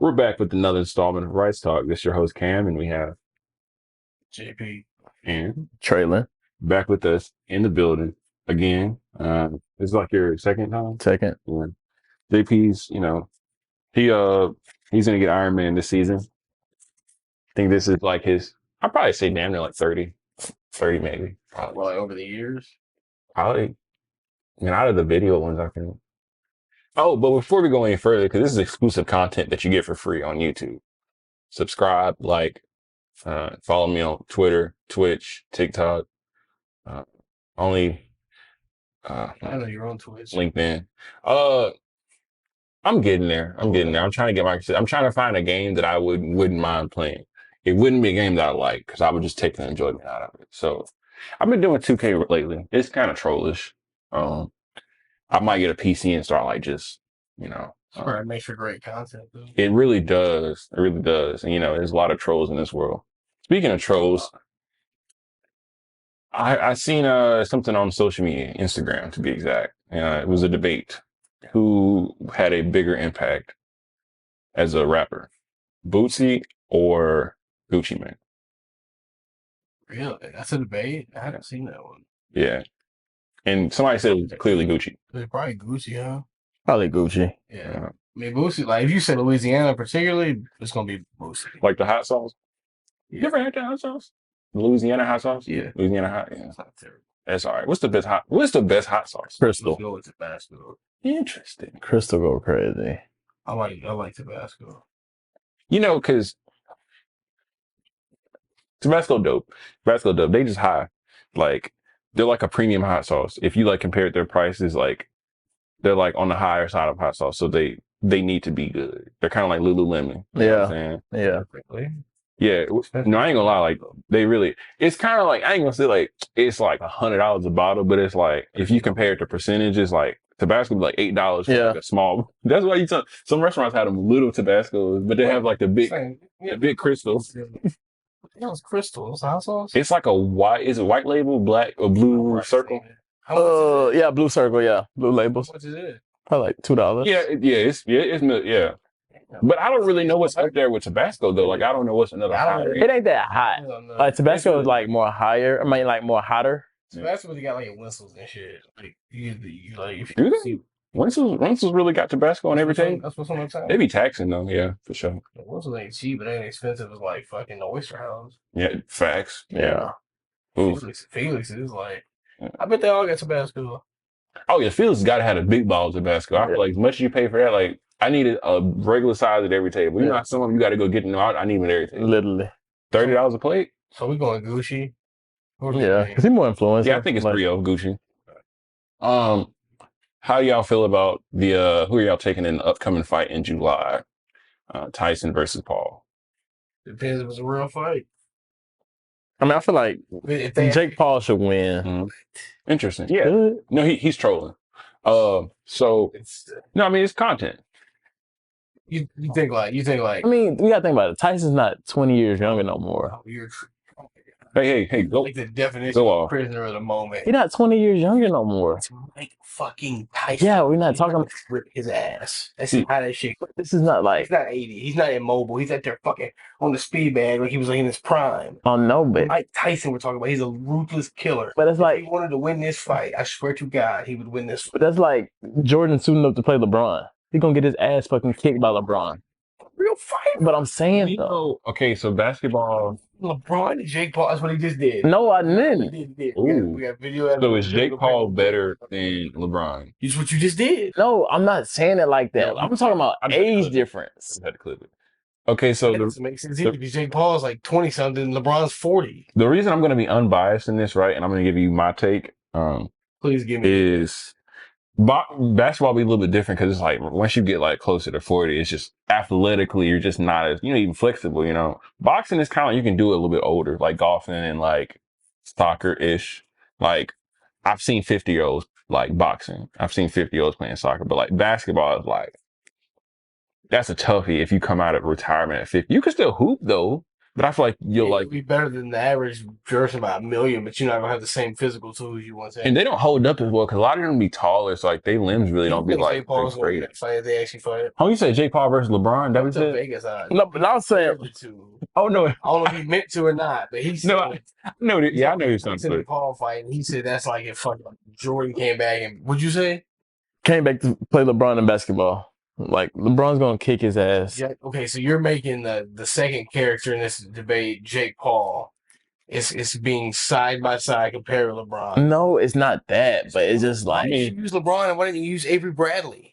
We're back with another installment of Rice Talk. This is your host, Cam, and we have JP and Trailer. back with us in the building again. This is like your second time? Second. Yeah. JP's, he's going to get Iron Man this season. I think this is like I'd probably say damn near like 30 maybe. probably like over the years. Probably. I mean, out of the video ones, I think. Oh, but before we go any further, because this is exclusive content that you get for free on YouTube. Subscribe, follow me on Twitter, Twitch, TikTok. I know you're on Twitch. LinkedIn. I'm getting there. I'm trying to find a game that I wouldn't mind playing. It wouldn't be a game that I like because I would just take the enjoyment out of it. So I've been doing 2K lately. It's kind of trollish. I might get a PC and start It makes for great content, though. It really does. It really does. And there's a lot of trolls in this world. Speaking of trolls, I seen something on social media, Instagram to be exact. It was a debate. Who had a bigger impact as a rapper, Bootsy or Gucci Mane? Really? That's a debate? I haven't seen that one. Yeah. And somebody said it was clearly Gucci. It's probably Gucci, huh? Probably Gucci. Yeah. I mean, Bootsy, like, if you said Louisiana particularly, it's going to be Bootsy. Like the hot sauce? Yeah. You ever had that hot sauce? Louisiana hot sauce? Yeah. Louisiana hot? Yeah. It's not terrible. That's all right. What's the best hot sauce? Crystal. Let's go with Tabasco. Interesting. Crystal go crazy. I like Tabasco. Because Tabasco dope. They just high. Like, they're like a premium hot sauce. If you compare their prices, they're on the higher side of hot sauce. So they need to be good. They're kind of like Lululemon. You know what I'm saying? Yeah. Really? Yeah. No, I ain't gonna lie. It's kind of I ain't gonna say it's like $100 a bottle, but it's if you compare it to percentages, Tabasco be $8 for a small. That's why some restaurants had them little Tabascos, but they have the big crystals. It was Crystal. It's hot sauce? It's like is it white label, black or blue circle? Yeah, blue circle, yeah. Blue labels. How much is it? Probably like $2. Yeah. But I don't really know what's up there with Tabasco though. I don't know what's another higher. It ain't that hot. Tabasco is more higher. I mean, more hotter. Tabasco really got whistles and shit. Winslow's really got Tabasco on everything. That's what's on the time. They be taxing though, yeah, for sure. Winslow's ain't cheap, but ain't expensive as fucking the Oyster House. Yeah, facts. Yeah. Felix is I bet they all got Tabasco. Oh yeah, Felix got to have a big bottle of Tabasco. I feel like as much as you pay for that, I needed a regular size at every table. You know, some of them you got to go get them out. I need them at every table. Literally. $30 a plate. So we going Gucci. Yeah, because he's more influential. Yeah, I think it's 3-0 Gucci. How do y'all feel about the who are y'all taking in the upcoming fight in July? Tyson versus Paul. Depends if it's a real fight. I mean, I feel like Jake Paul should win. Mm-hmm. Interesting. Yeah. No, he's trolling. No, I mean it's content. You think I mean, we gotta think about it. Tyson's not 20 years younger no more. Hey, go. The definition of prisoner of the moment. He's not 20 years younger no more. It's Mike fucking Tyson. Yeah, we're not talking about rip his ass. That's how that shit. This is not He's not 80. He's not immobile. He's out there fucking on the speed bag like he was in his prime. Oh no, but Mike Tyson we're talking about. He's a ruthless killer. But it's if he wanted to win this fight, I swear to God, he would win this fight. But that's like Jordan suiting up to play LeBron. He's gonna get his ass fucking kicked by LeBron. Real fight. But I'm saying though. Okay, so basketball. LeBron and Jake Paul, that's what he just did. No, I didn't. We got video. So is Jake Paul better than LeBron? It's what you just did. No, I'm not saying it like that. I'm talking about age difference. I had to clip it. Okay, so that doesn't make sense either because Jake Paul is 20-something, LeBron's 40. The reason I'm going to be unbiased in this, right, and I'm going to give you my take, please give me, is basketball be a little bit different because it's once you get closer to 40, it's just athletically you're just not as even flexible. Boxing is kind of you can do it a little bit older, like golfing and soccer-ish. I've seen 50-year-olds boxing. I've seen 50-year-olds playing soccer, but basketball is that's a toughie if you come out of retirement at 50. You can still hoop though, But I feel like you'll It'll like, be better than the average person by 1,000,000, but you're not gonna have the same physical tools you once had. and they don't hold up as well because a lot of them be taller, so like their limbs really You don't be think Jake like Paul's gonna great. fight if they actually fight? Oh, you said Jake Paul versus LeBron? That What's was the it? Vegas odds? No, but I was saying, To. Oh no, I don't know if he meant to or not, but he said no, no, yeah, I know you're something. the Paul fight, and he said that's like if fucking Jordan came back and what'd you say? came back to play LeBron in basketball. Like LeBron's gonna kick his ass. Okay, so you're making the second character in this debate, Jake Paul. It's being side by side compared to LeBron. No, it's not that, but it's just Why like did you use LeBron and why didn't you use Avery Bradley?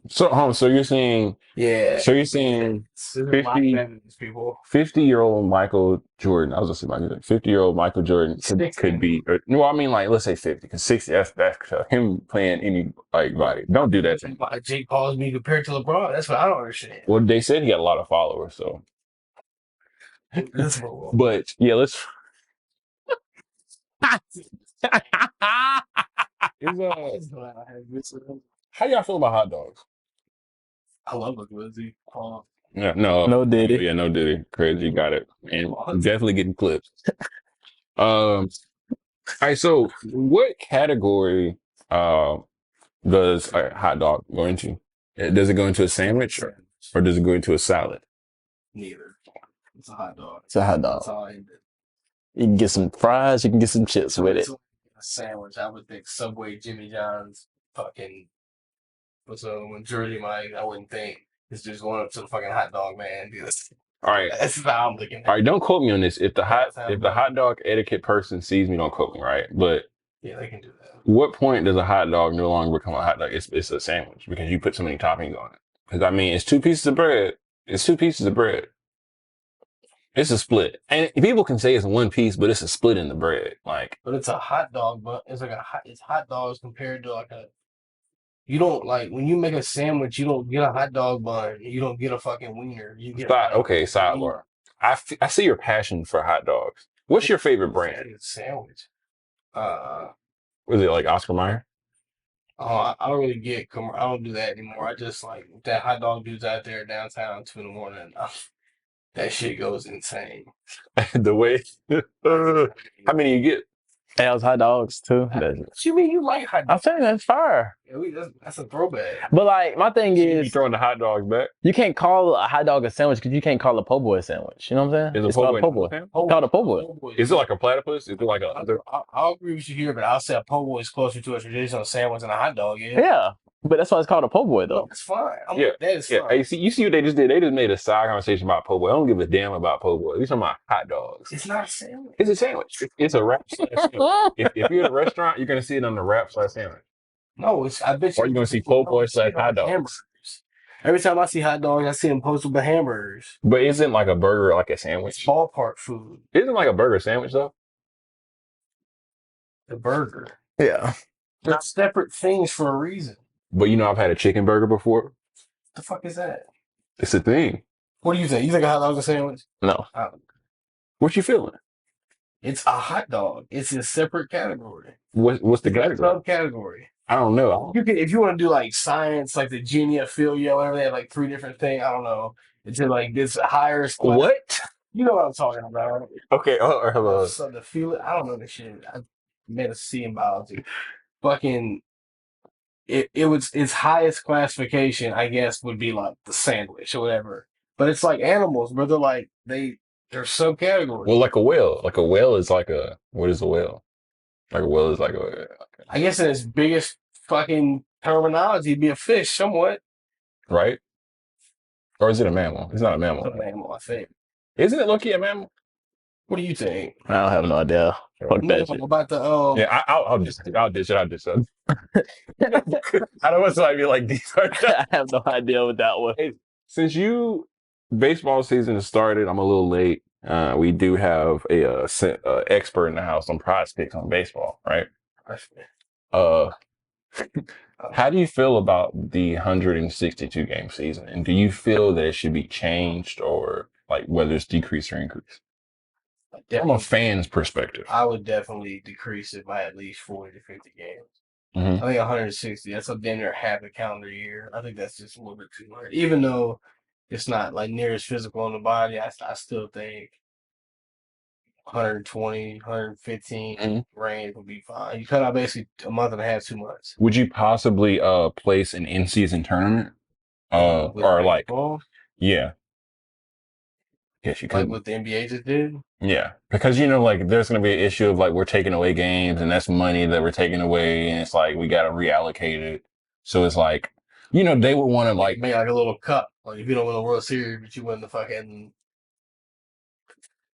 So you're saying, Yeah. so you're saying 50-year-old Michael Jordan. I was gonna say 50-year-old Michael Jordan could be. No, I mean like let's say 50 because 60. That's him playing any like body. Don't do that. Jake Paul's being compared to LeBron. That's what I don't understand. Well, they said he got a lot of followers, so. But yeah, let's. How y'all feel about hot dogs? I love a glizzy. Yeah, no, no Diddy. Yeah, no Diddy. Crazy, you got it, and definitely getting clips. All right. So, what category does a hot dog go into? Does it go into a sandwich or does it go into a salad? Neither. It's a hot dog. It's a hot dog. That's all I did. You can get some fries. You can get some chips with it. A sandwich. I would think Subway, Jimmy John's, fucking. So when Jersey Mike, I wouldn't think it's just going up to the fucking hot dog man. All right. That's how I'm looking at it. All right, don't quote me on this. If the hot dog etiquette person sees me, don't quote me, right? But yeah, they can do that. What point does a hot dog no longer become a hot dog? It's a sandwich because you put so many toppings on it. Because I mean, it's 2 pieces of bread. It's 2 pieces of bread. It's a split, and people can say it's 1 piece, but it's a split in the bread. Like, but it's a hot dog, but it's like it's hot dogs compared to like a. You don't like when you make a sandwich. You don't get a hot dog bun. You don't get a fucking wiener. You get sidebar. I see your passion for hot dogs. What's your favorite brand? Sandwich. Was it like Oscar Mayer? I don't really get. I don't do that anymore. I just like that hot dog dudes out there downtown 2 a.m. That shit goes insane. The way. How many you get? Al's hot dogs too. What you mean you like hot dogs? I'm saying that's fire. Yeah, that's a throwback. But like my thing is, you throwing the hot dogs back. You can't call a hot dog a sandwich because you can't call a po' boy a sandwich. You know what I'm saying? It's called a po' boy. It's called a po' boy. Is it like a platypus? Is it like a? I'll agree with you here, but I'll say a po' boy is closer to a traditional sandwich than a hot dog. Yeah. But that's why it's called a po' boy, though. That's fine. That is yeah. fine. Hey, you see what they just did? They just made a side conversation about po' boy. I don't give a damn about po' boy. We're talking about hot dogs. It's not a sandwich. It's a sandwich. It's a wrap slash sandwich. if you're at a restaurant, you're gonna see it on the wrap slash sandwich. No, I bet you. Or you're gonna see po' boy slash hot dogs. Hamburgers. Every time I see hot dogs, I see them posted with hamburgers. But isn't like a burger like a sandwich? It's ballpark food. Isn't like a burger sandwich though? The burger. Yeah. They're separate things for a reason. But I've had a chicken burger before. What the fuck is that? It's a thing. What do you think? You think a hot dog's a sandwich? No. What you feeling? It's a hot dog. It's a separate category. What's the category? Subcategory. I don't know. You can, if you want to do like science, like the geniophilia, whatever, they have like 3 different things. I don't know. It's in like this higher class. What? You know what I'm talking about? Okay. Hello. So the feel. I don't know the shit. I made a C in biology. Fucking. It was its highest classification, I guess, would be like the sandwich or whatever. But it's like animals, but they're subcategories. Well, like a whale. Like a whale is like a. What is a whale? Like a whale is like a. Okay. I guess in its biggest fucking terminology, it'd be a fish, somewhat. Right? Or is it a mammal? It's not a mammal. It's a mammal, I think. Isn't it lucky a mammal? What do you think? I don't have no idea. Fuck that shit. About the Yeah, I'll dish it. I don't want somebody to be like these. I have no idea what that was. Hey, since baseball season has started, I'm a little late. We do have a expert in the house on prize picks on baseball, right? How do you feel about the 162 game season, and do you feel that it should be changed, or like whether it's decreased or increased? From a fan's perspective, I would definitely decrease it by at least 40 to 50 games. Mm-hmm. I think 160. That's up damn near half a calendar year. I think that's just a little bit too much. Even though it's not like near as physical on the body. I still think 120, 115 range would be fine. You cut out basically a month and a half, 2 months. Would you possibly place an in-season tournament? With Or like, baseball, yeah. Yes, you like could. what the NBA just did. Yeah, because you know, like there's going to be an issue of like we're taking away games, and that's money that we're taking away, and it's like we got to reallocate it. So it's like, you know, they would want to like Make like a little cup. Like if you don't win the World Series, but you win the fucking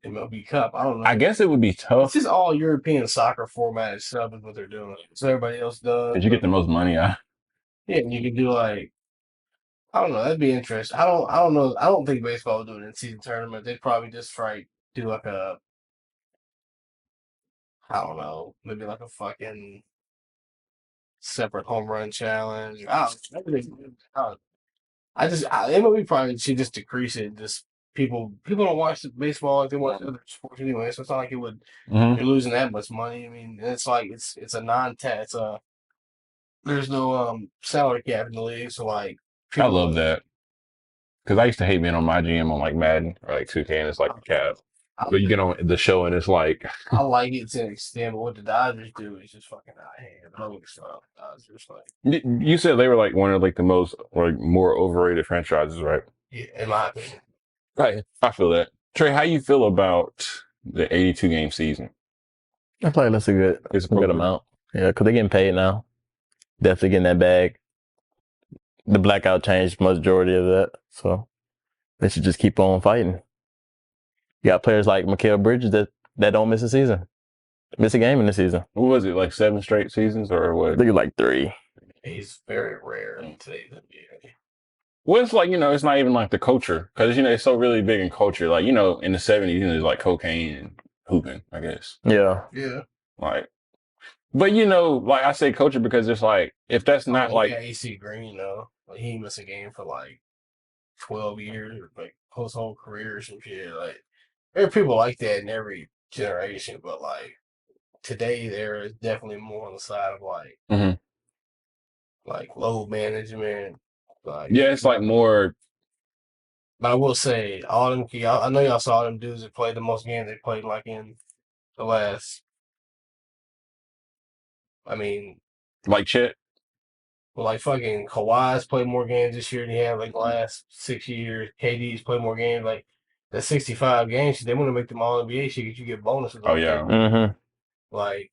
MLB Cup. I don't know. I guess it would be It's tough just all European soccer formatted stuff is what they're doing. So everybody else does. because you get the most money out. Yeah, and you can do like I don't know. That'd be interesting. I don't know. I don't think baseball would do an in-season tournament. They'd probably just do like a I don't know, maybe like a fucking separate home run challenge. MLB probably should just decrease it. Just people don't watch the baseball like they watch other sports anyway, so it's not like it would Mm-hmm. you're losing that much money. I mean, it's like it's a non-tax. There's no salary cap in the league, so like I people love that because I used to hate being on my GM on like Madden or like 2K, and it's like the cap. But you get on the show and it's like, I like it to an extent, but what the Dodgers do is just fucking out of hand. I don't understand the Dodgers like. you said they were like one of like the most like more overrated franchises, right? Yeah, in my opinion. Right. I feel that. Trey, how you feel about the 82 game season? I feel like that's a good appropriate. amount. Yeah, because they're getting paid now. Definitely getting that bag. The blackout changed majority of that, so they should just keep on fighting. You got players like Mikal Bridges that don't miss a season, miss a game in the season. What was it, like 7 straight seasons or what? I think it's like 3. He's very rare in today's NBA. Well, it's like, you know, it's not even like the culture because, you know, it's so really big in culture. Like, you know, in the 70s, you know, there's like cocaine and hooping, I guess. Yeah. Yeah. Like, but, you know, like I say culture because it's like, if that's not like. Yeah, AC Green, though. Like, he missed a game for like 12 years, or like his whole career or some shit. Like, there are people like that in every generation, but like today, there is definitely more on the side of like, like load management. Like, yeah, it's like more. But I will say, all them, I know y'all saw them dudes that played the most games they played like in the last. I mean, Like Chet. well, like fucking Kawhi's played more games this year than he had like the last 6 years. KD's played more games. Like that 65 games, they want to make them all NBA shit because you get bonuses. Oh, yeah. Mm-hmm. Like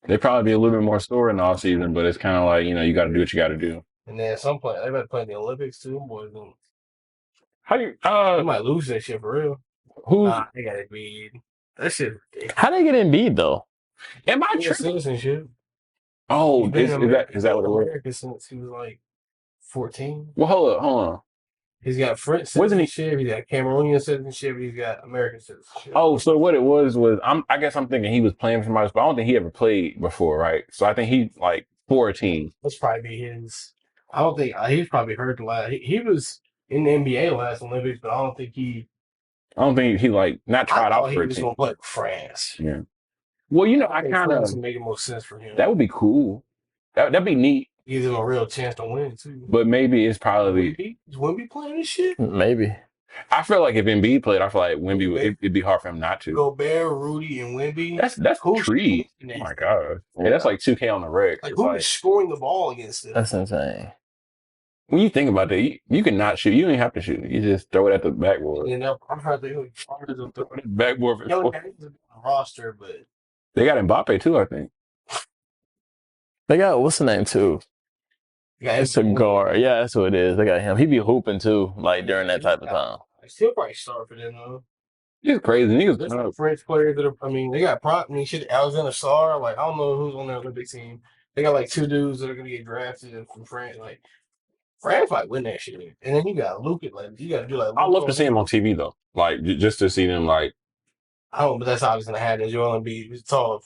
They probably be a little bit more sore in the off season, but it's kind of like, you know, you got to do what you got to do. and then some play, they might play in the Olympics too, boys. How do you, They might lose that shit for real. who's, They got to be that shit. How they get Embiid though? am I He got tripping? citizenship. Oh, He's been is in that what it was? America since he was like 14. Well, hold on. He's got French Wasn't he- citizenship. He's got Cameroonian citizenship. He's got American citizenship. Oh, so what it was I guess I'm thinking he was playing for somebody, but I don't think he ever played before, right? So I think he like for a team. That's probably be his. I don't think he's probably hurt the last. He was in the NBA last Olympics, but I don't think he. I don't think he like not tried out he for a was team. going to play for France. Yeah. Well, you know, I think kind France of would make more sense for him. that would be cool. That'd be neat. Gives him a real chance to win too. But maybe it's probably. Is Wemby playing this shit? Maybe. I feel like if Embiid played, I feel like Wemby it'd be hard for him not to. Gobert, Rudy, and Wemby. That's Who's tree. shooting Oh that? my god. Yeah, that's like 2K on the reg. Like It's who like, is scoring the ball against them? That's insane. when you think about that, you can not shoot. You don't even have to shoot. You just throw it at the backboard. You know, I'm trying to think who Backboard. Young guys on the roster, but They got Mbappe too, I think. They got what's the name too? yeah, It's a guard. Yeah, that's what it is. They got him. He be hooping too, like during that type of time. He'll probably start for them though. It's crazy. There's Niggas. some French players that are. I mean, they got shit. Alexander Sarr. Like I don't know who's on their Olympic team. They got like 2 dudes that are gonna get drafted from France. Like France might win that shit. And then you got Luka. Like you got to do like. I love to see him on TV though. Like just to see them like. I don't. But that's obviously gonna happen. Joel Embiid. It's all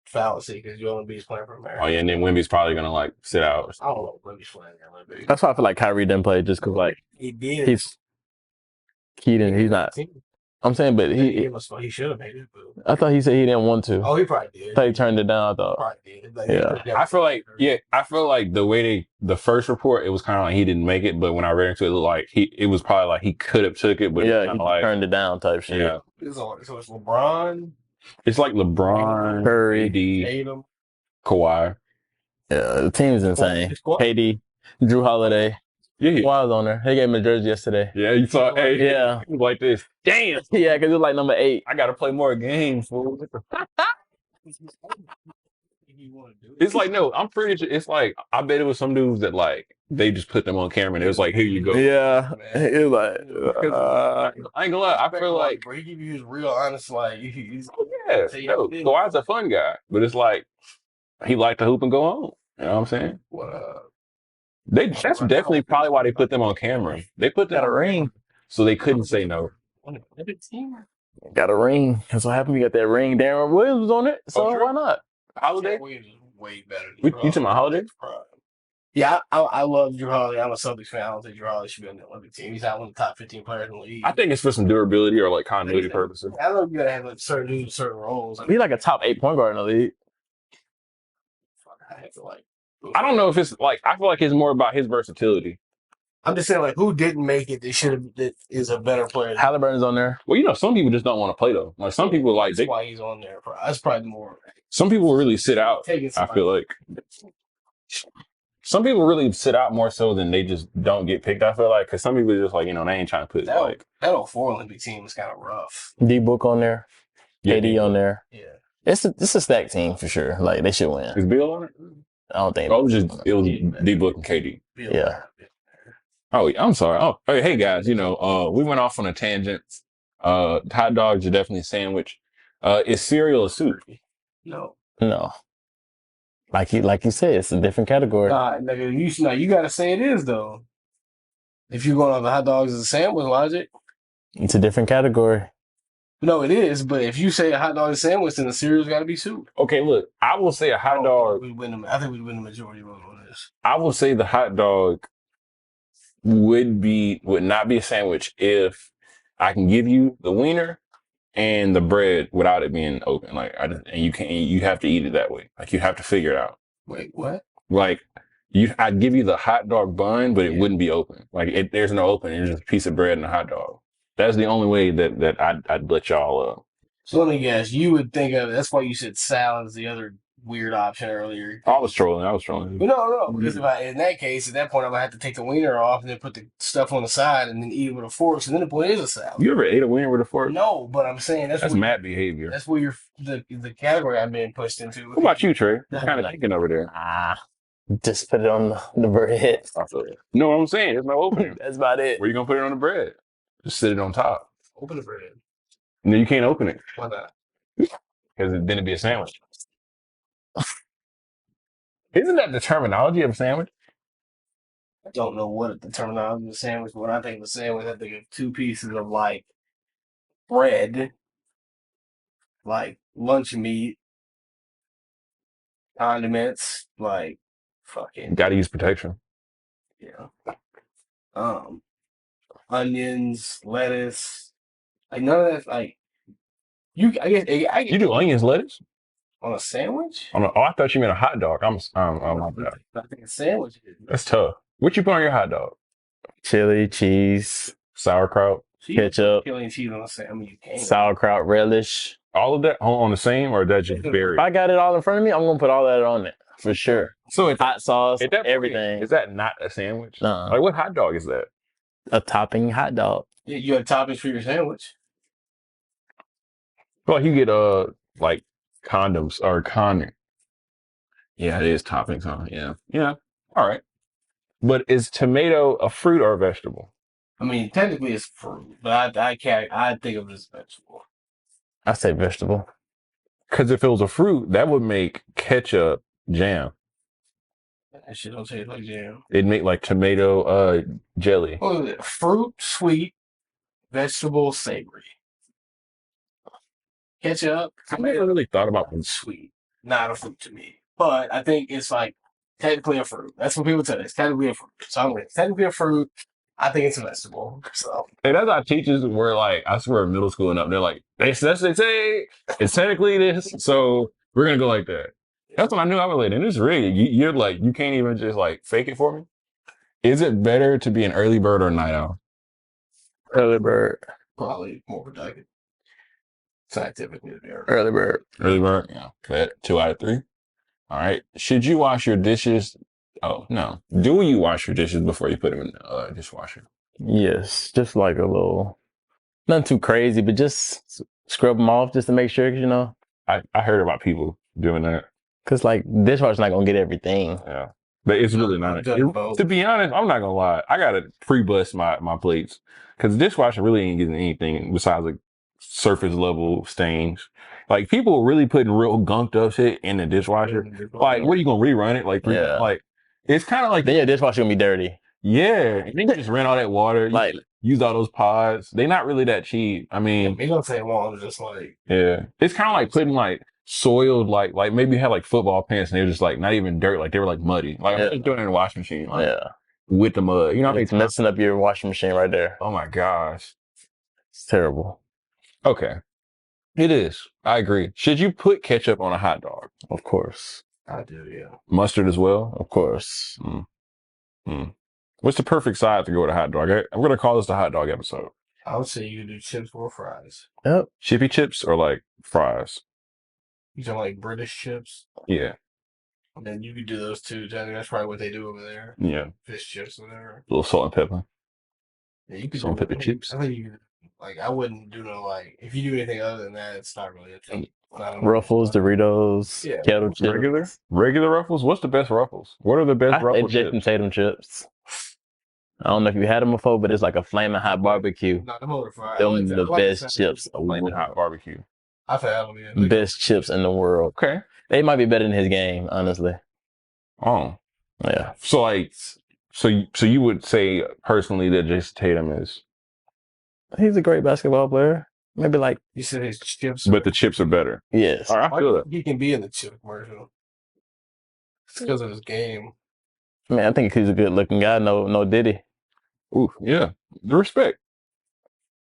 fallacy because Joel Embiid's playing for America. Oh yeah, and then Wemby's probably gonna like sit out. I don't know if Wemby's playing the Olympics. That's why I feel like Kyrie didn't play just because like He did. he's Keaton. He's not. I'm saying, but he should have made it. But... I thought he said he didn't want to. Oh, he probably did. I thought he turned it down. I thought. Probably did. Like, Yeah. I feel like the way the first report, it was kind of like he didn't make it, but when I read into it, it looked like it was probably like he could have took it, but Yeah, he like, turned it down type shit. Yeah. So it's LeBron. It's like LeBron, Curry, KD, Tatum, Kawhi. Yeah, the team's insane. KD, Drew Holiday. Yeah. Kawhi was on there. They gave him a jersey yesterday. Yeah, you saw. Hey, yeah, he was like this. Damn. Yeah, because it was like number 8. I got to play more games, fool. It's like, no, I'm pretty sure. It's like, I bet it was some dudes that like, they just put them on camera and it was like, here you go. Yeah. It was like, I ain't gonna lie. I feel like. He give you his real honest, like, he's. Yeah. No, Kawhi's a fun guy, but it's like, he liked to hoop and go home. You know what I'm saying? That's definitely probably why they put them on camera. They put that got a ring. So they couldn't say no. Got a ring. That's what happened. You got that ring. Darren Williams was on it. So why not? Holiday? Williams is way better than you talking about Holiday? Yeah, I love Drew Holiday. I'm a Celtics fan. I don't think Drew Holiday should be on the Olympic team. He's not one of the top 15 players in the league. I think it's for some durability or like continuity purposes. I know you gotta have like certain roles. He's like a top 8 point guard in the league. I have to like. I don't know if it's like, I feel like it's more about his versatility. I'm just saying, like, who didn't make it? That is a better player. Halliburton's on there. Well, some people just don't want to play though. Like some people like. That's why he's on there. That's probably more. Some people really sit out. I feel like. Some people really sit out more so than they just don't get picked. I feel like because some people are just like, they ain't trying to put that 04 Olympic team was kind of rough. D-Book on there. KD on there. Yeah. It's a stacked team for sure. Like they should win. Is Bill on it? I don't think. It was D-Book and KD. Yeah. Oh, I'm sorry. Oh, hey guys. We went off on a tangent. Hot dogs are definitely a sandwich. Is cereal a soup? No. Like you said, it's a different category. You gotta say it is though. If you're going on the hot dogs as a sandwich logic, it's a different category. No, it is. But if you say a hot dog is a sandwich, then the cereal's got to be soup. Okay, look, I will say a hot dog. I think we'd win the majority vote on this. I will say the hot dog would not be a sandwich if I can give you the wiener and the bread without it being open. Like you have to eat it that way. Like you have to figure it out. Wait, what? Like I'd give you the hot dog bun, but it wouldn't be open. Like there's no open. It's just a piece of bread and a hot dog. That's the only way that I'd let y'all up. So let me guess. You would think of that's why you said salad is the other weird option earlier. I was trolling. But no. Because in that case, at that point, I'm gonna have to take the wiener off and then put the stuff on the side and then eat it with a fork. So then the point is a salad. You ever ate a wiener with a fork? No, but I'm saying that's mad behavior. That's where the category I'm being pushed into. What about you, Trey? What kind of thinking over there? Just put it on the bread. No, what I'm saying, there's no opening. That's about it. Where you gonna put it on the bread? Just sit it on top. Open the bread. No, you can't open it. Why not? Because then it'd be a sandwich. Isn't that the terminology of a sandwich? I don't know what the terminology of a sandwich, but when I think of a sandwich, I think of 2 pieces of like bread, like lunch meat, condiments, like fucking. Gotta use protection. Yeah. Onions, lettuce, like none of that. Like I guess you do onions, lettuce on a sandwich. I thought you meant a hot dog. I think a sandwich. That's tough. What you put on your hot dog? Chili, cheese, sauerkraut, ketchup, chili and cheese on a sandwich. I mean, you can't. Sauerkraut, relish. All of that on the same, or that just varied? If I got it all in front of me, I'm gonna put all that on it for sure. So it's hot sauce, everything. Is that not a sandwich? No. Like what hot dog is that? A topping hot dog. Yeah, you have toppings for your sandwich. Well, you get like condoms or condom. Yeah, it is toppings, huh? Yeah. All right. But is tomato a fruit or a vegetable? I mean, technically it's fruit, but I think of it as vegetable. I say vegetable. Because if it was a fruit, that would make ketchup jam. That shit don't taste like jam. It'd make like tomato jelly. What is it? Fruit, sweet, vegetable, savory. Ketchup. I never really thought about sweet. Not a fruit to me. But I think it's like technically a fruit. That's what people tell you. It's technically a fruit. So I'm like, technically a fruit. I think it's investable. So Hey, that's how teachers were like, I swear, middle school and up, they're like, that's what they say. It's technically this, so we're gonna go like that. That's when I knew I was like, and it's rigged. You're like, you can't even just like fake it for me. Is it better to be an early bird or a night owl? Early bird. probably more productive. Scientifically, Early bird. Early bird, yeah. Okay, 2 out of 3. All right. Should you wash your dishes? Oh no. Do you wash your dishes before you put them in the dishwasher? Yes, just like a little, nothing too crazy, but just scrub them off just to make sure, you know. I heard about people doing that. Cause like dishwasher's not gonna get everything. Yeah. But it's really not. done both. To be honest, I'm not gonna lie. I gotta pre-bust my plates because the dishwasher really ain't getting anything besides like surface level stains. Like people really putting real gunked up shit in the dishwasher. Like, what are you gonna rerun it? Like, Yeah. like it's kind of like Then your dishwasher gonna be dirty. yeah. And then you just ran all that water. Like, Use all those pods. They're not really that cheap. I mean, it don't take long to just like yeah, it's kind of like putting like soiled, like maybe you had like football pants and they were just like not even dirt, like they were like muddy. Like I'm just doing it in a washing machine, like, yeah, with the mud. You know, it's messing up your washing machine right there. oh my gosh. It's terrible. Okay, it is. I agree. Should you put ketchup on a hot dog? Of course, I do, yeah. Mustard as well. of course. What's the perfect side to go with a hot dog? I'm gonna call this the hot dog episode. I would say you could do chips or fries. Yep. Chippy chips or like fries? You talking like British chips? Yeah, And then you could do those too. I think that's probably what they do over there. yeah. Fish chips, whatever. A little salt and pepper. Yeah, you could Salt and do pepper chips. I think you could, like, I wouldn't do no like if you do anything other than that, it's not really a thing. Ruffles, Doritos, Yeah. kettle chips. Regular Ruffles. What's the best Ruffles? What are the best I say Ruffle Jason chips? Tatum chips. I don't know if you had them before, but it's like a flaming hot barbecue. Not the motor fry. Them the best chips. Flaming hot barbecue. I've had them. Yeah. Best chips in the world. Okay. They might be better than his game, honestly. Oh, Yeah. so like, so you would say personally that Jason Tatum is, He's a great basketball player. Maybe like, You said his chips, but the chips are better. yes. All right, I feel that. he can be in the chip commercial. It's because of his game. Man, I think he's a good looking guy. No Diddy. Ooh, yeah, the respect.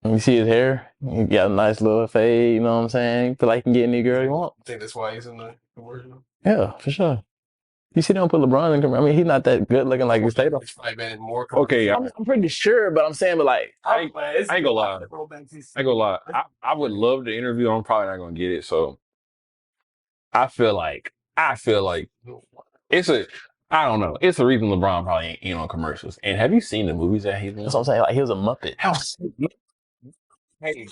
You see his hair? He got a nice little fade, you know what I'm saying? Feel like he can get any girl you want. I think that's why he's in the commercial. Yeah, for sure. You see them put LeBron in commercial. I mean, he's not that good looking like Tatum. He's probably been in more. Okay, yeah. I'm pretty sure, but I'm saying, but like, I ain't gonna lie. I ain't gonna lie. I would love the interview. I'm probably not gonna get it. So I feel like it's a, I don't know. It's a reason LeBron probably ain't in on commercials. And have you seen the movies that he's in? that's what I'm saying. Like, he was a Muppet. Hey,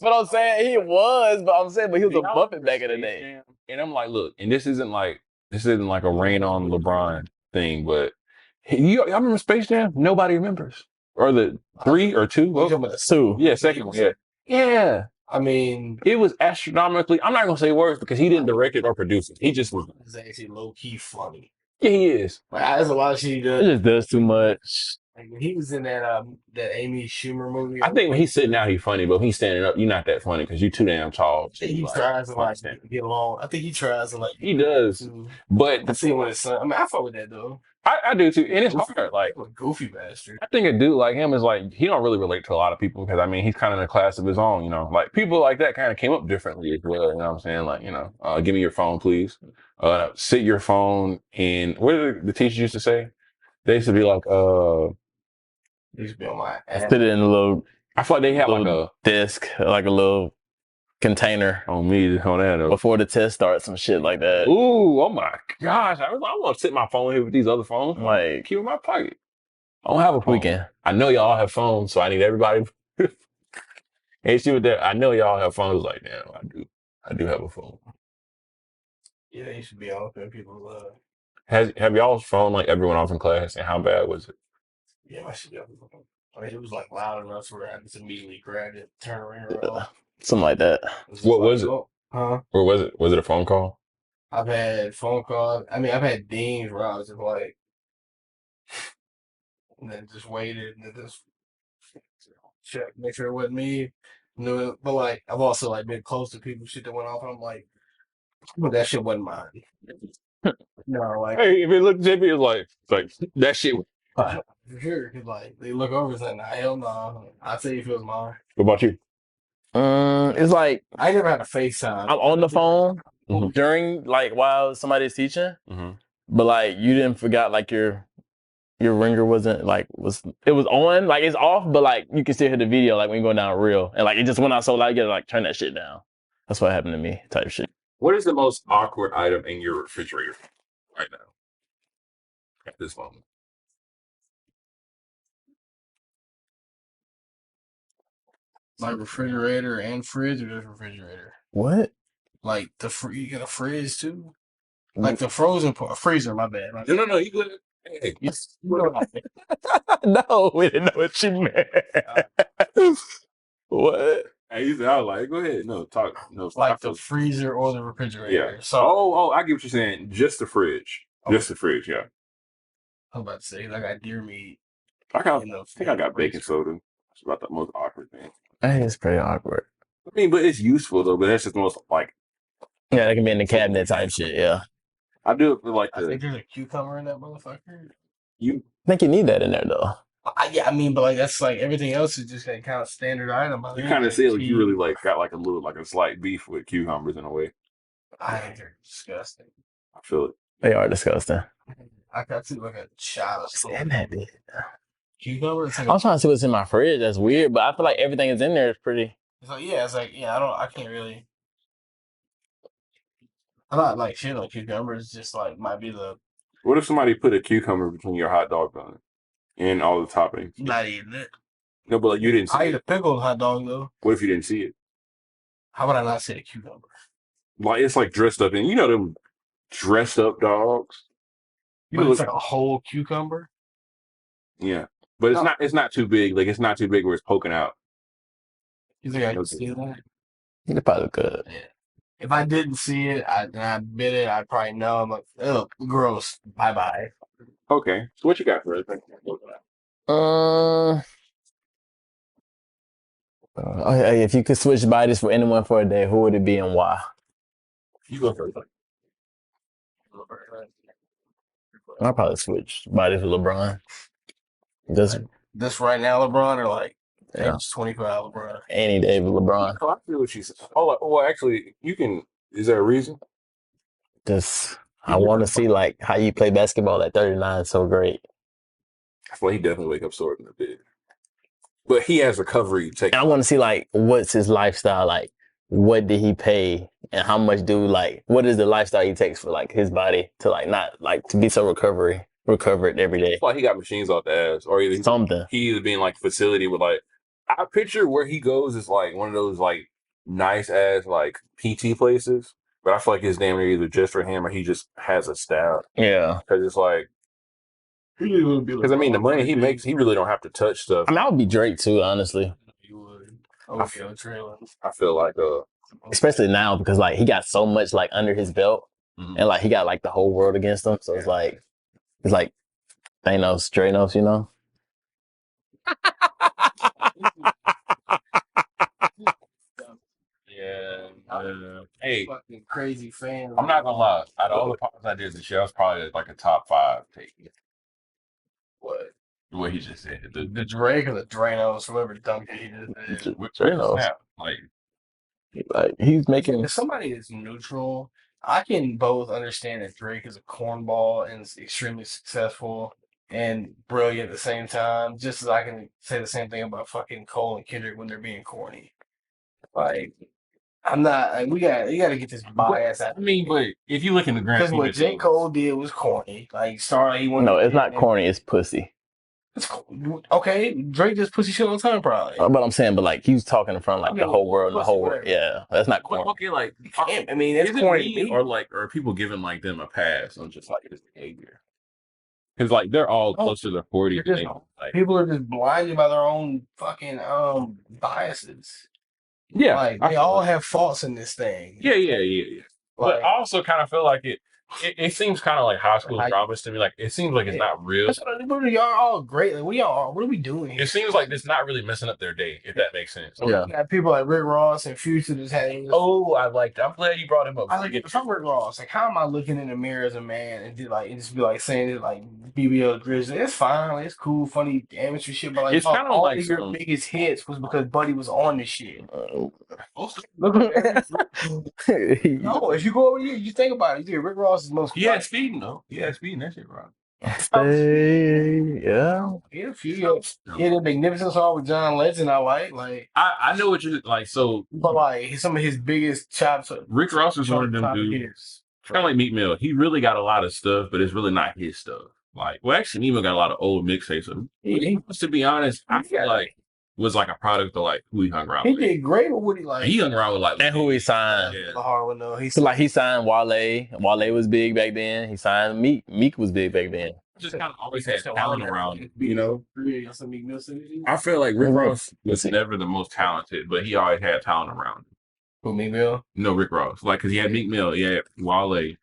But I'm saying he was, but I'm saying, but he was a Muppet back in the day. And I'm like, look, and this isn't like a rain on LeBron thing, but y'all remember Space Jam? Nobody remembers. Or the 3 or 2? We're talking about Two. Yeah, second one. Yeah. Yeah. I mean, It was astronomically. I'm not gonna say words because he didn't direct it or produce it. He just was. it's actually low key funny. Yeah, he is. Like, there's a lot of shit he It does. just does too much. Like, when he was in that Amy Schumer movie. I think when he's sitting out, he's funny, but when he's standing up, you're not that funny because you're too damn tall. he tries to like get along. I think he tries to like. He does, but I see him with his son. I mean, I fuck with that though. I do too, and it's hard. Like, A goofy bastard. I think a dude like him is like, he don't really relate to a lot of people because I mean, he's kind of in a class of his own, you know. Like people like that kind of came up differently as well. You know what I'm saying? Like, you know, give me your phone, please. Sit your phone in. What did the teachers used to say? They used to be like, He used to be on my ass. Sit it in a little I feel like they have like a desk, like a little container on me on that. before the test starts, some shit like that. Ooh, oh my gosh! I want to sit my phone here with these other phones. Like, Keep it in my pocket. I don't have a phone. weekend. I know y'all have phones, so I need everybody. Hey, see what that? I know y'all have phones. Like, damn, I do have a phone. Yeah, he should be off and people Have y'all's phone like everyone off in class, and how bad was it? yeah, my shit. I mean, it was like loud enough where I just immediately grabbed it, turned around. Something like that. What was it? Huh? Or was it? Was it a phone call? I've had phone calls. I mean, I've had dings where I was just like, and then just waited and then just check, make sure it wasn't me. But like, I've also like been close to people shit that went off. And I'm like, but that shit wasn't mine. No, like, Hey, if it looked JP, it's like that shit. For sure, because like they look over and say, "Nah, hell no." I'll tell you if it was mine. What about you? It's like I never had a FaceTime. I'm on the phone Mhm. during like while somebody's teaching, Mm-hmm. but like you didn't forgot like your ringer wasn't like it was on, like it's off, but like you can still hear the video like when you're going down real, and like it just went out so loud you gotta like turn that shit down. That's what happened to me, type shit. What is the most awkward item in your refrigerator right now at this moment? Like refrigerator and fridge, or just refrigerator? What? Like you get a fridge too? Like the frozen freezer, my bad. No. You good? Hey, You know what I mean. No, we didn't know what you meant. What? Hey, you said I was like, go ahead. No, talk. No, Like the freezer or the refrigerator. Yeah. So Oh, I get what you're saying. Just the fridge. Just the fridge. Yeah. I was about to say, I got deer meat. I think I got baking soda. That's about the most awkward thing. Hey, it's pretty awkward. I mean, but it's useful though. But that's just the most like. Yeah, that can be in the cabinet type shit. Yeah, I do it for like I think there's a cucumber in that motherfucker. you. I think you need that in there though. Yeah, I mean, but like that's like everything else is just a kind of standard item. You kind of see like you really like got like a slight beef with cucumbers in a way. I think they're disgusting. I feel it. They are disgusting. I got to like a shot of What's in that bitch? cucumber. It's like I'm trying to see what's in my fridge. That's weird, but I feel like everything is in there is pretty. it's like I can't really. I'm not like shit on cucumbers. Just like might be the What if somebody put a cucumber between your hot dog bun and all the toppings? not eating it. No, but like you didn't see I eat it. a pickled hot dog though. What if you didn't see it? How would I not say a cucumber? Like it's like dressed up in them dressed up dogs. But it's like a whole cucumber. Yeah, but it's not too big. Like it's not too big where it's poking out. You think I can see that? They probably good. Yeah. If I didn't see it, and I bit it, I'd probably know. I'm like, ugh, gross. Bye bye. Okay, so what you got for us? Okay, if you could switch bodies for anyone for a day, who would it be and why? You go first. I'll probably switch bodies with LeBron. This right now, LeBron, or like Yeah. age 25, LeBron. Any day with LeBron. Oh, I feel what she said. Oh, well, actually, you can. Is there a reason? I want to see like how you play basketball at 39 so great. I feel like he definitely wake up sore in a bit, but he has recovery. And I want to see like what's his lifestyle like. What did he pay and how much what is the lifestyle he takes for like his body to like not like to be so recovered every day. Like he got machines off the ass, or either Something. He either being like facility with like I picture where he goes is like one of those like nice ass like PT places, but I feel like his damn near either just for him or he just has a staff. Yeah, because it's like because I mean the money he makes, he really don't have to touch stuff. I mean I would be Drake too, honestly. You would. I feel like especially now because like he got so much like under his belt and like he got like the whole world against him, so it's like Thanos, Dranos, you know. Yeah. Hey, fucking crazy fan. I'm not gonna lie. Out of all the pops I did this year, I was probably like a top 5 take. What he just said. The Drake or the Dranos, whoever dumb shit he just did. Dranos. Like he's making. If somebody is neutral, I can both understand that Drake is a cornball and is extremely successful and brilliant at the same time. Just as I can say the same thing about fucking Cole and Kendrick when they're being corny. Like, I'm not. Like, you got to get this bias out. I mean, but if you look in the grand, because what J. Cole did was corny. Like, he wanted. No, it's not corny. It's pussy. It's okay. Drake does pussy shit all the time, probably. But I'm saying, but like he was talking in front of like the whole world, Yeah, that's not corny. Okay, like I mean, it's corny. Or like, or people giving like them a pass on just like his behavior. Because like they're all closer to 40. People are just blinded by their own fucking biases. Yeah, like they all have faults in this thing. Yeah. But I also kind of feel like it. It seems kind of like high school dramas to me. Like it seems like it's not real. Y'all all great. Like, what are we doing here? It seems like it's not really messing up their day, if that makes sense. Yeah. You got people like Rick Ross and Future just had. Oh, I like that. I'm glad you brought him up. I like it from Rick Ross. Like, how am I looking in the mirror as a man and just be like saying it like BBL Grizzly? It's fine, like, it's cool, funny amateur shit. But like, It's kind of all like of your some- biggest hits was because Buddy was on this shit. No, No, if you go over here, you think about it. You think Rick Ross is most. He had speeding though. He had speeding. That shit, bro. yeah. Yeah, the Magnificent song with John Legend. I like. I know what you like. So, But like some of his biggest chops. Rick Ross is one of them dudes. Kind of like Meek Mill. He really got a lot of stuff, but it's really not his stuff. Like, well, actually, Meek Mill got a lot of old mixtapes. To be honest, I feel like was like a product of like who he hung around with. He did great with what he like. He hung around with like And who he signed. Yeah. The hard one though. He signed Wale. Wale was big back then. He signed Meek. Meek was big back then. Just kind of always had talent around him, you know? I I feel like Rick Ross was never the most talented, but he always had talent around him. Who, Meek Mill? No, Rick Ross. Like, because he had Meek Mill, he had Wale.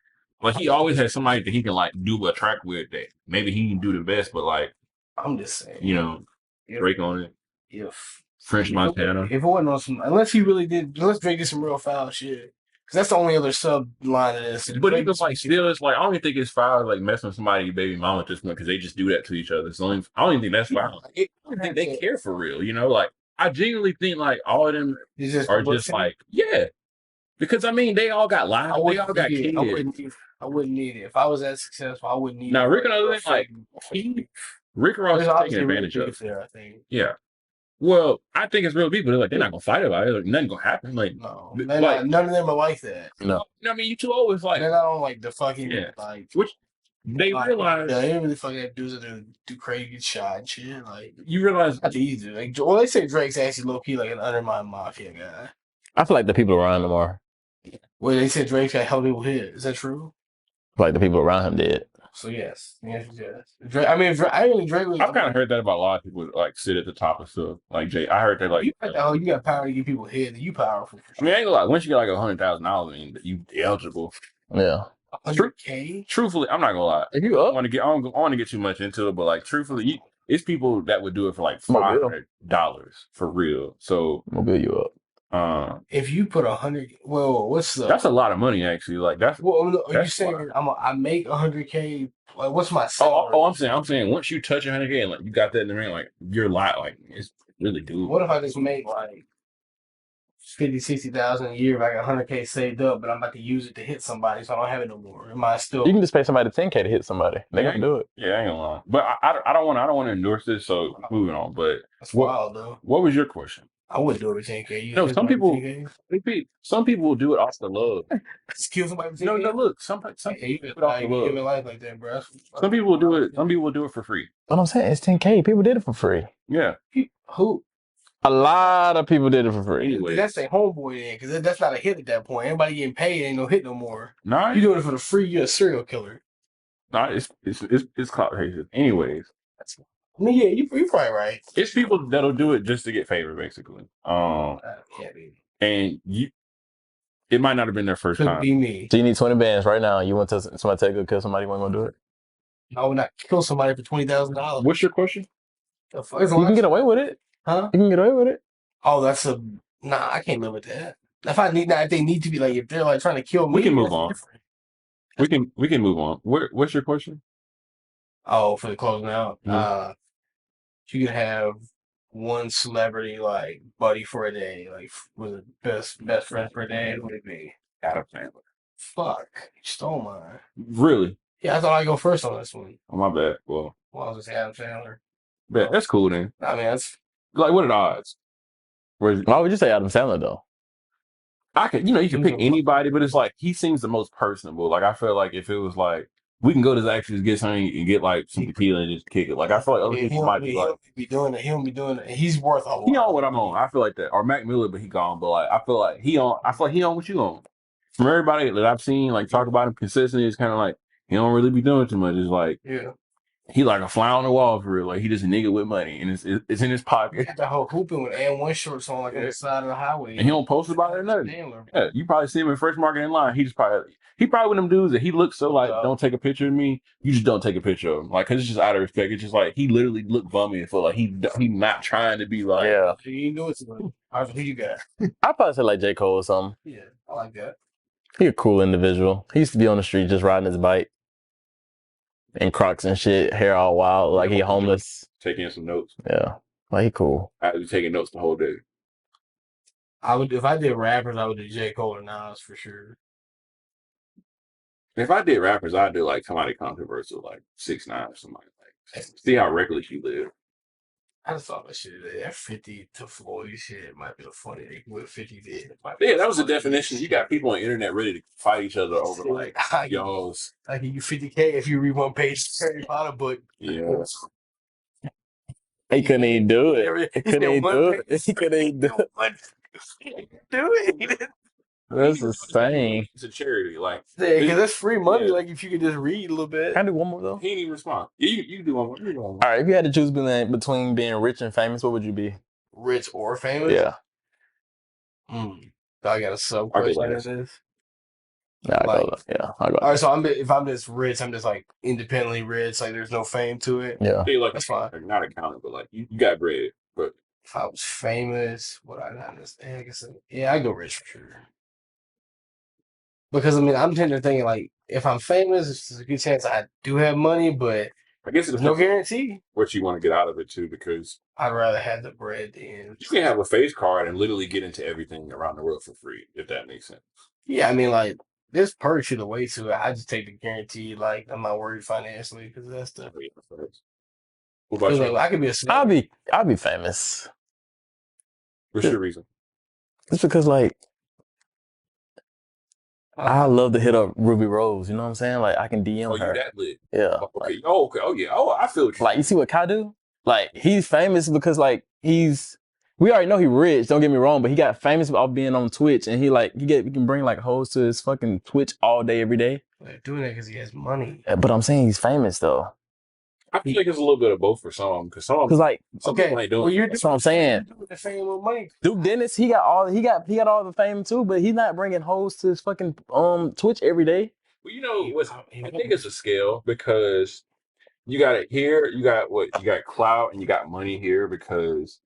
Like, he always had somebody that he can, like, do a track with that maybe he can do the best, but, like, I'm just saying. you know, Drake on it. If French Montana. If it wasn't on some, unless Drake did some real foul shit. Because that's the only other sub line of this. But even like still, it's like I don't even think it's foul like messing with somebody's baby mama at this point because they just do that to each other. So I don't even think that's foul. I don't think they care for real. You know, like I genuinely think like all of them are just like because I mean they all got lives, they all got kids. I wouldn't need it if I was that successful. I wouldn't need it. Now Rick and other thing like Rick Ross is taking advantage of. I think. Yeah. Well, I think it's real people. They're like, they're not gonna fight about it. Like, nothing gonna happen. Like, no, none of them are like that. No, I mean, you two always like they're not on like the fucking like. Which they realize. Yeah, they really fucking have dudes that do crazy get shot and shit. Like you realize, these dudes. Like, well, they say Drake's actually low key like an undermined mafia guy. I feel like the people around him are. Well, they said Drake's got hell people hit. Is that true? Like the people around him did. So yes, yes. Drake, I mean, Drake was. I've kind of heard that about a lot of people like sit at the top of stuff. Like Jay, I heard that like you got power to get people hit. You powerful. For sure. I mean, I ain't gonna lie. Once you get like $100,000, I mean, you eligible. Yeah. $100K. Truthfully, I'm not gonna lie. If you up, I don't want to get too much into it, but like truthfully, it's people that would do it for like $500 for real. So we'll build you up. If you put 100, well, what's the? That's a lot of money, actually. Like that's. Well, are you saying I make 100K? Like, what's my salary? Oh, I'm saying once you touch 100K and like you got that in the ring, like you're like it's really doable. What if I just make like 50, 60,000 a year? If I got 100K saved up, but I'm about to use it to hit somebody, so I don't have it no more. Am I still? You can just pay somebody 10K to hit somebody. They can do it. Yeah, I ain't gonna lie. But I don't want to endorse this. So moving on. But that's wild though. What was your question? I wouldn't do it with 10K. No, some people will do it off the love. Just kill somebody with 10K. No, look, some people do it off the love. Life like that, bro. Some people will do it. Some people will do it for free. What I'm saying, it's 10K. People did it for free. Yeah. Who? A lot of people did it for free. Anyway, that's a homeboy then, because that's not a hit at that point. Anybody getting paid ain't no hit no more. Nah, you doing it for the free. You're a serial killer. Nah, it's clout haters. Anyways. I mean, yeah, you're probably right. It's people that'll do it just to get favor, basically. And it might not have been their first time. Could be me. So you need 20 bands right now. You want to somebody to go kill somebody? You want to do it? I would not kill somebody for $20,000. What's your question? You can get away with it, huh? You can get away with it. Oh, I can't live with that. If they need to be like, if they're like trying to kill me, we can move on. We can move on. What's your question? Oh, for the closing out. You could have one celebrity like buddy for a day, like was the best friend for a day. Who would it be? Adam Sandler. Fuck, you stole mine. Really? Yeah, I thought I'd go first on this one. Oh, my bad. Well, I was gonna say Adam Sandler. Yeah, that's cool then. I mean, that's like what are the odds? Why would you say Adam Sandler though? I could, you can pick anybody, but it's like he seems the most personable. Like I feel like if it was like we can go to his actually get something and get like some tequila and just kick it. Like I feel like other people might be like be doing it. He'll be doing it. He's worth a lot. He on what I'm on. I feel like that. Or Mac Miller, but he gone. But like I feel like he on what you on. From everybody that I've seen like talk about him consistently, it's kind of like he don't really be doing too much. It's like he like a fly on the wall for real. Like he just a nigga with money, and it's in his He pocket. got the whole hooping with and1 shorts on like on the side of the highway. And he don't post about it or nothing. Yeah, you probably see him in Fresh Market in line. He probably one of them dudes that he looks so like, don't take a picture of me. You just don't take a picture of him. Like, cause it's just out of respect. It's just like, he literally looked bummy and feel like he not trying to be like. Yeah. He ain't doing something. All right, who you got? I'd probably say like J. Cole or something. Yeah, I like that. He a cool individual. He used to be on the street just riding his bike in Crocs and shit, hair all wild, like he homeless. Taking some notes. Yeah. Like he cool. I was taking notes the whole day. I would, if I did rappers, I would do J. Cole or Nas for sure. If I did rappers, I'd do like somebody controversial, like 6ix9ine or somebody. Like, see how reckless you live. I just thought that shit. That 50 to Floyd shit might be a funny thing. What 50 did. Yeah, that was the definition. You got people on the internet ready to fight each other over like, yo's. I give you 50K if you read one page of Harry Potter book. Yeah. He couldn't even do it. He couldn't even do it. He couldn't even do it. Do it. That's insane. It's a charity, like because that's free money. Yeah. Like if you could just read a little bit. Can I do one more though? He didn't even respond. Yeah, you do one more. You do one more. All right, if you had to choose between being rich and famous, what would you be? Rich or famous? Yeah. I got a sub question in this. Yeah, I'll go. All right, so if I'm just rich, I'm just like independently rich. Like there's no fame to it. Yeah. Like, that's fine. Like, not accounting, but like you got bread. But if I was famous, would I not understand? I guess I go rich for sure. Because I mean, I'm tending to thinking like if I'm famous, there's a good chance I do have money, but I guess it's no guarantee what you want to get out of it too. Because I'd rather have the bread than you can have a face card and literally get into everything around the world for free, if that makes sense. Yeah, I mean, like there's perks to the way to it. I just take the guarantee. Like I'm not worried financially because that's the. What about you? Like, I could be I'll be famous. What's your reason? It's because like I love to hit up Ruby Rose. You know what I'm saying? Like I can DM her. Oh, you that lit? Yeah. Okay. Like, okay. Oh yeah. Oh, I feel like you see what Kai do? Like he's famous because like we already know he rich. Don't get me wrong, but he got famous about being on Twitch, and he can bring like hoes to his fucking Twitch all day, every day. They're doing that because he has money. But I'm saying he's famous though. I feel like it's a little bit of both for some, because some like people ain't doing. Well, that's what I'm saying. The fame with money. Dude, Dennis, he got all the fame too, but he's not bringing hoes to his fucking Twitch every day. Well, you know, I think it's a scale because you got it here, you got clout and you got money here because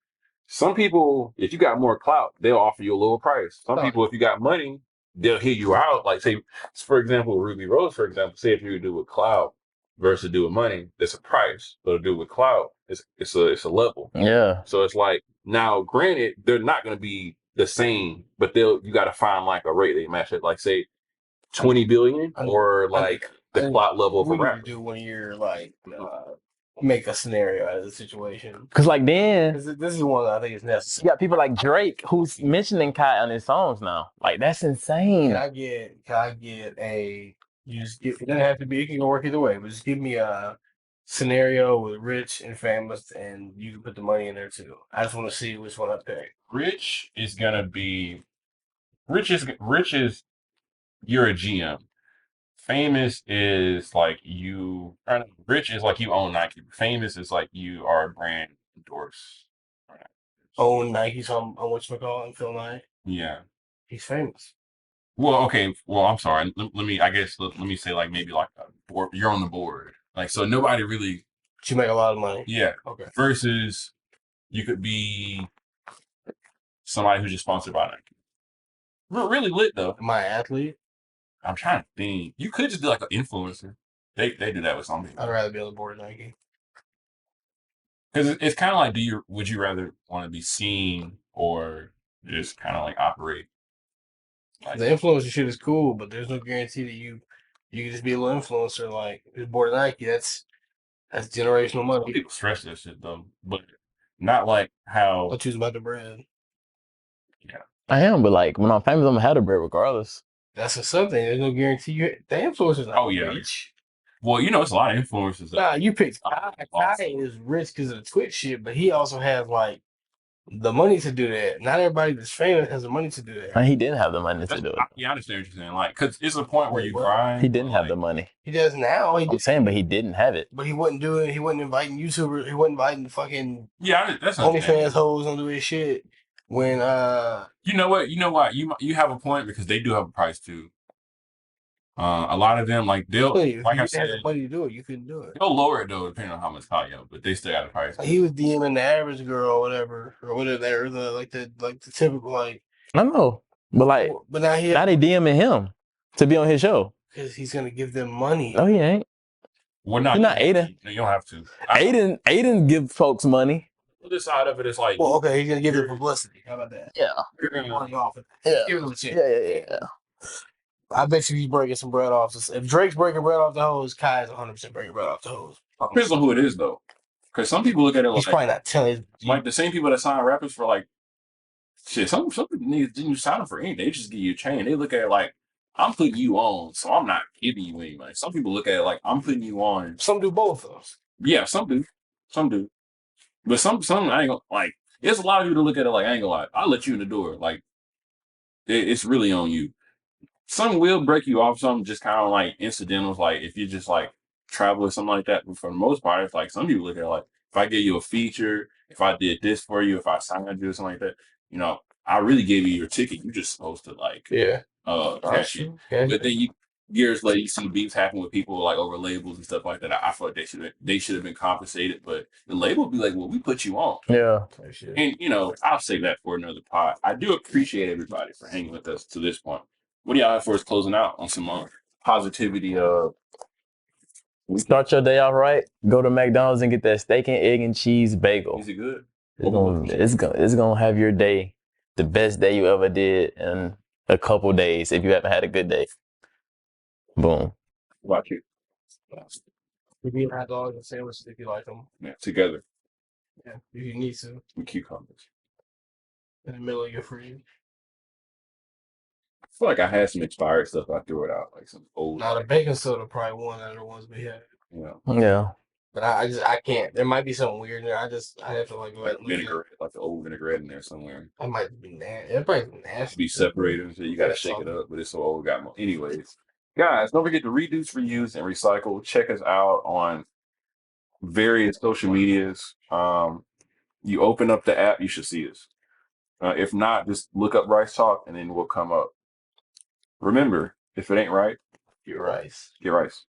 some people, if you got more clout, they'll offer you a lower price. Some people, if you got money, they'll hear you out. Like say, for example, Ruby Rose, for example, say if you do with clout versus do with money, there's a price. But to do with clout, it's a level. Yeah. So it's like now, granted, they're not going to be the same, but you got to find like a rate they match it. Like say 20 billion or like the clout level of a rapper. Do when you're like make a scenario out of the situation. Because like then this is one that I think is necessary. You got people like Drake who's mentioning Kai on his songs now. Like that's insane. Can I get a? You just get. It doesn't have to be. It can work either way. But just give me a scenario with rich and famous, and you can put the money in there too. I just want to see which one I pick. Rich is gonna be. Rich is you're a GM. Famous is like you. Rich is like you own Nike. Famous is like you are a brand endorse. Own Nike, so I'm whatchamacallit, Phil Knight. Yeah, he's famous. Well, okay. Well, I'm sorry. Let me. I guess let me say like maybe like a board. You're on the board, like so nobody really. But you make a lot of money. Yeah. Okay. Versus, you could be somebody who's just sponsored by Nike. Really lit though. Am I an athlete? I'm trying to think. You could just be like an influencer. They do that with some people. I'd rather be on the board of Nike. Because it's kind of like, would you rather want to be seen or just kind of like operate? Like, the influencer shit is cool, but there's no guarantee that you can just be a little influencer. Like the board of Nike, that's generational money. People stress that shit though, but not like how. I'll choose about the bread. Yeah, I am, but like when I'm famous, I'm gonna have the bread regardless. That's something. There's no guarantee the influencers. Oh yeah. Rich. Well, you know, it's a lot of influencers. Nah, you picked Kai. Kai is rich because of the Twitch shit, but he also has like the money to do that. Not everybody that's famous has the money to do that. And he didn't have the money to do it. Yeah, I understand what you're saying. Like, cause it's a point where Wait, you what? grind. He didn't have like, the money. He does now. I'm saying, but he didn't have it. But he wouldn't do it. He wasn't inviting YouTubers. He wasn't inviting fucking that's OnlyFans hoes on his shit. When you know what? You have a point because they do have a price too. A lot of them like they'll if like you I didn't have said, the money to do it, you couldn't do it. they'll lower it though depending on how much hot yo, but they still got a price. Like he was DMing the average girl or whatever, or the typical like. I know, but like, but now they DMing him to be on his show because he's gonna give them money. No, he ain't. Well, not He's not Aiden. You don't have to. Aiden give folks money. This side of it is like, well, okay, he's gonna give them publicity. How about that? Yeah. Money off of Yeah. that. Give him a check. Yeah. I bet you he's breaking some bread off. If Drake's breaking bread off the hose, Kai is 100% breaking bread off the hose. Depends on who it is though, because some people look at it like he's probably not telling. Like the same people that sign rappers for like shit. Some people didn't sign them for anything. They just give you a chain. They look at it like I'm putting you on, so I'm not giving you any money. Some people look at it like I'm putting you on. Some do both of those. Yeah, some do, but some I ain't gonna like. There's a lot of people that look at it like I ain't gonna lie. I'll let you in the door. Like it's really on you. Some will break you off. Some just kind of like incidentals. Like if you just like travel or something like that. But for the most part, it's like some people look at it like if I give you a feature, if I did this for you, if I signed you or something like that, you know, I really gave you your ticket. You're just supposed to like cash it. But then years later, you see beefs happen with people like over labels and stuff like that. I feel like they should have been compensated, but the label would be like, well, we put you on. Yeah. And you know, I'll save that for another pod. I do appreciate everybody for hanging with us to this point. What do y'all have for us closing out on some positivity? Start your day off right. Go to McDonald's and get that steak and egg and cheese bagel. Is it good? It's gonna have your day, the best day you ever did in a couple days if you haven't had a good day. Boom. What about you? We need hot dogs and sandwiches if you like them. Yeah, together. Yeah, if you need to. With cucumbers. In the middle of your fridge. I feel like I had some expired stuff. I threw it out, like some old. Now the baking soda probably one out of the ones we had. Yeah. But I can't. There might be something weird in there. I have to like go ahead and vinaigrette, like the old vinaigrette in there somewhere. That might be nasty. It might be nasty. Be separated, so you got to shake it up. But it's so old. Got more. Anyways, guys, don't forget to reduce, reuse, and recycle. Check us out on various social medias. You open up the app, you should see us. If not, just look up Rice Talk, and then we'll come up. Remember, if it ain't right, get rice. Get rice.